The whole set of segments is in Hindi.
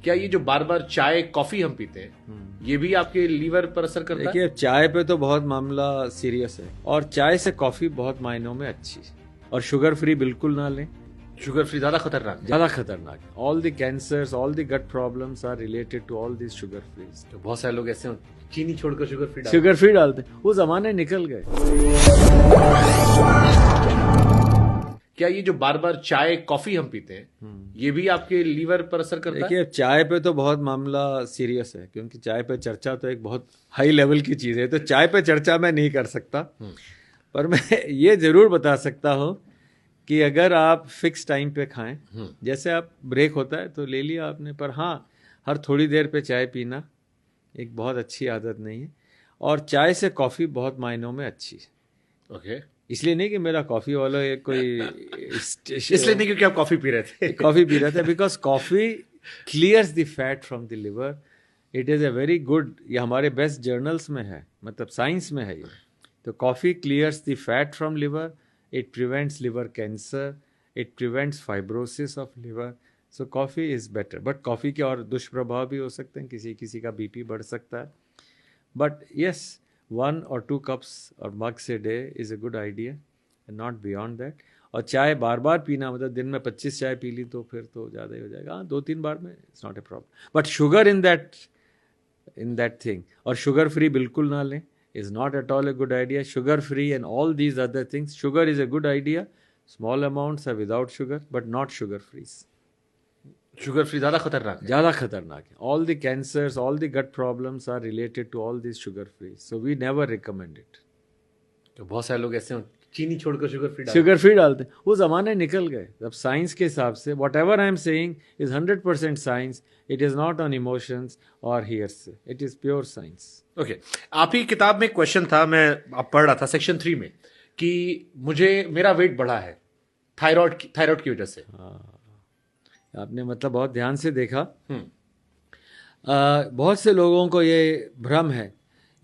क्या ये जो बार बार चाय कॉफी हम पीते हैं ये भी आपके लीवर पर असर करता है? देखिए, चाय पे तो बहुत मामला सीरियस है और चाय से कॉफी बहुत मायनों में अच्छी है। और शुगर फ्री बिल्कुल ना लें। शुगर फ्री ज्यादा खतरनाक है? ज्यादा खतरनाक है। All the cancers, all the gut problems are related to all this sugar free. तो बहुत सारे लोग ऐसे चीनी छोड़कर शुगर फ्री डालते हैं। वो जमाने निकल गए। क्या ये जो बार बार चाय कॉफी हम पीते हैं ये भी आपके लीवर पर असर करता है? देखिए, चाय पे तो बहुत मामला सीरियस है, क्योंकि चाय पे चर्चा तो एक बहुत हाई लेवल की चीज है। तो चाय पे चर्चा मैं नहीं कर सकता, पर मैं ये जरूर बता सकता हूँ कि अगर आप फिक्स टाइम पे खाएं, जैसे आप ब्रेक होता है तो ले लिया आपने, पर हाँ, हर थोड़ी देर पे चाय पीना एक बहुत अच्छी आदत नहीं है। और चाय से कॉफी बहुत मायनों में अच्छी है। ओके। इसलिए नहीं कि मेरा कॉफी वाला कोई इसलिए नहीं क्योंकि आप कॉफी पी रहे थे। कॉफी पी रहे थे, because coffee clears the fat from the liver. It is a very good, ये हमारे बेस्ट जर्नल्स में है, मतलब साइंस में है ये। तो coffee clears the fat from liver, it prevents liver cancer, it prevents fibrosis of liver. So coffee is better. But coffee के और दुष्प्रभाव भी हो सकते हैं, किसी किसी का बीपी बढ़ सकता है। But yes, 1 or 2 cups or mugs a day is a good idea and not beyond that. और चाय बार बार पीना, मतलब दिन में 25 चाय पी ली तो फिर तो ज़्यादा ही हो जाएगा। हाँ, 2-3 बार में it's not a problem. But sugar in that thing, और शुगर फ्री बिल्कुल ना लें, is not at all a good idea. Sugar free and all these other things, sugar is a good idea, small amounts are without sugar, but not sugar free. शुगर फ्री ज्यादा खतरनाक है? ज़्यादा खतरनाक है। All the cancers, all the gut problems are related to all this sugar free, so we never recommend it. तो बहुत सारे लोग ऐसे चीनी छोड़कर शुगर फ्री डालते हैं। वो जमाने निकल गए। अब साइंस के हिसाब से whatever I am saying is 100% science. It is not on emotions और hearsay, it is pure science. Okay. आप ही किताब में क्वेश्चन था, मैं अब पढ़ रहा था सेक्शन 3 में, कि मेरा वेट बढ़ा है थायराइड की वजह से। हाँ, आपने मतलब बहुत ध्यान से देखा। बहुत से लोगों को ये भ्रम है।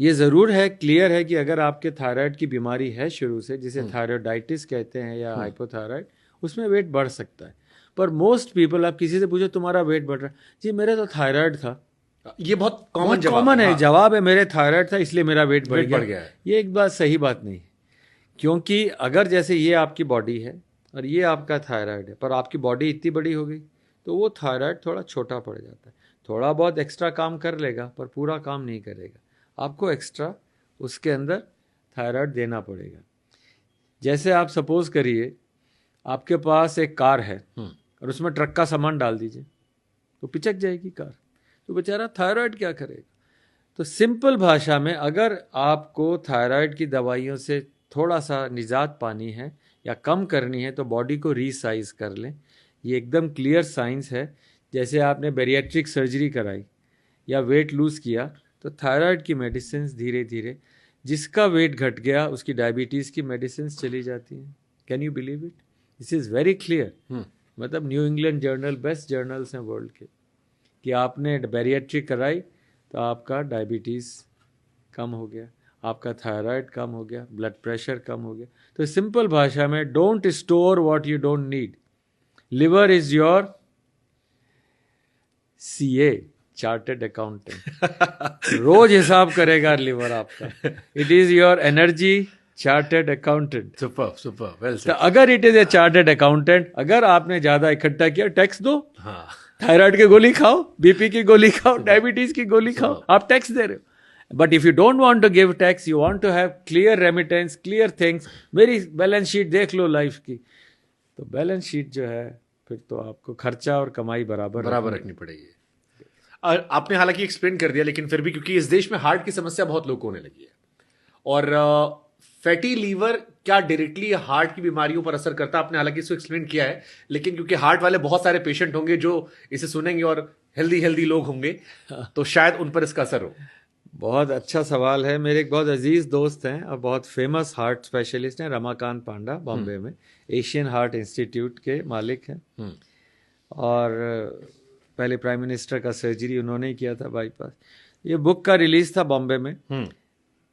ये ज़रूर है, क्लियर है कि अगर आपके थायराइड की बीमारी है शुरू से, जिसे थायराइडाइटिस कहते हैं या हाइपोथायराइड, उसमें वेट बढ़ सकता है। पर मोस्ट पीपल, आप किसी से पूछो तुम्हारा वेट बढ़ रहा है, जी मेरा तो थायराइड था। ये बहुत कॉमन है। हाँ। जवाब है मेरे थायराइड था इसलिए मेरा वेट बढ़ गया है। ये एक बात सही बात नहीं है, क्योंकि अगर जैसे ये आपकी बॉडी है और ये आपका थायराइड है, पर आपकी बॉडी इतनी बड़ी हो गई तो वो थायराइड थोड़ा छोटा पड़ जाता है। थोड़ा बहुत एक्स्ट्रा काम कर लेगा पर पूरा काम नहीं करेगा। आपको एक्स्ट्रा उसके अंदर थायराइड देना पड़ेगा। जैसे आप सपोज करिए आपके पास एक कार है और उसमें ट्रक का सामान डाल दीजिए तो पिचक जाएगी कार, तो बेचारा थायराइड क्या करेगा। तो सिंपल भाषा में, अगर आपको थायराइड की दवाइयों से थोड़ा सा निजात पानी है या कम करनी है तो बॉडी को रीसाइज कर लें। ये एकदम क्लियर साइंस है। जैसे आपने बैरिएट्रिक सर्जरी कराई या वेट लूज़ किया तो थायराइड की मेडिसिन धीरे धीरे, जिसका वेट घट गया उसकी डायबिटीज़ की मेडिसिन चली जाती हैं। Can you believe it? This is very clear. मतलब New England journal, best journals हैं वर्ल्ड के, कि आपने बैरिएट्रिक कराई तो आपका डायबिटीज़ कम हो गया, आपका थायराइड कम हो गया, ब्लड प्रेशर कम हो गया। तो सिंपल भाषा में, don't store what you don't need. Liver is your CA, chartered accountant. रोज हिसाब करेगा लिवर आपका। It is your energy chartered accountant. Super well तो अगर it is a chartered accountant, अगर आपने ज्यादा इकट्ठा किया, टैक्स दो। हाँ। थायराइड की गोली खाओ, बीपी की गोली खाओ, डायबिटीज की गोली खाओ, आप टैक्स दे रहे हो। But if you don't want to give tax, you want to have clear remittance, clear things. मेरी बैलेंस शीट देख लो लाइफ की, तो बैलेंस शीट जो है फिर तो आपको खर्चा और कमाई बराबर रखनी पड़ेगी। आपने हालांकि एक्सप्लेन कर दिया, लेकिन फिर भी, क्योंकि इस देश में हार्ट की समस्या बहुत लोगों को होने लगी है, और फैटी लीवर क्या डायरेक्टली हार्ट की बीमारियों पर असर करता है, आपने हालांकि इसको एक्सप्लेन किया है, लेकिन क्योंकि हार्ट वाले बहुत सारे पेशेंट होंगे जो इसे सुनेंगे और हेल्दी लोग होंगे, तो शायद उन पर इसका असर हो। बहुत अच्छा सवाल है। मेरे एक बहुत अजीज दोस्त हैं और बहुत फेमस हार्ट स्पेशलिस्ट हैं, रमाकांत पांडा, बॉम्बे में एशियन हार्ट इंस्टीट्यूट के मालिक हैं, और पहले प्राइम मिनिस्टर का सर्जरी उन्होंने ही किया था, बाईपास। ये बुक का रिलीज था बॉम्बे में,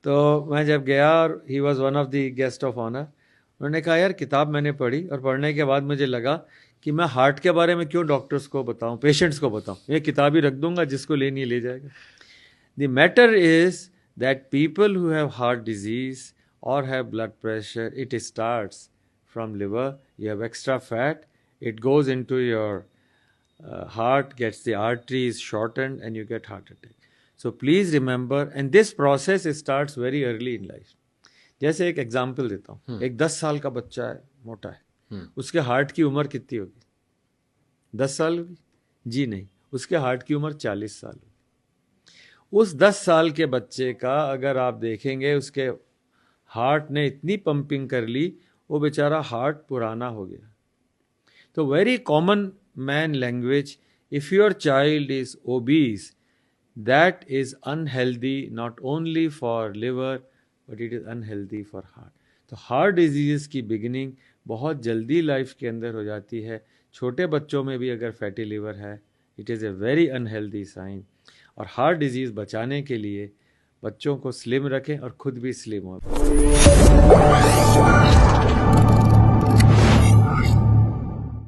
तो मैं जब गया और he was one of the guest of honour, उन्होंने कहा यार किताब मैंने पढ़ी और पढ़ने के बाद मुझे लगा कि मैं हार्ट के बारे में क्यों डॉक्टर्स को बताऊं, पेशेंट्स को बताऊं, ये किताब ही रख दूंगा, जिसको लेनी है ले जाएगा। The matter is that people who have heart disease or have blood pressure, it starts from liver. You have extra fat, it goes into your heart, gets the arteries shortened, and you get heart attack. So please remember, and this process starts very early in life. जैसे एक एग्जाम्पल देता हूँ, एक 10 साल का बच्चा है, मोटा है, उसके हार्ट की उम्र कितनी होगी? 10 साल होगी? जी नहीं, उसके हार्ट की उम्र 40 साल होगी। उस 10 साल के बच्चे का अगर आप देखेंगे, उसके हार्ट ने इतनी पंपिंग कर ली, वो बेचारा हार्ट पुराना हो गया। तो very common man language, if your child is obese, that is unhealthy not only for liver but it is unhealthy for heart. तो हार्ट डिजीज की बिगिनिंग बहुत जल्दी लाइफ के अंदर हो जाती है। छोटे बच्चों में भी अगर फैटी लिवर है, it is a very unhealthy sign. और हार्ट डिजीज बचाने के लिए बच्चों को स्लिम रखें और खुद भी स्लिम हो।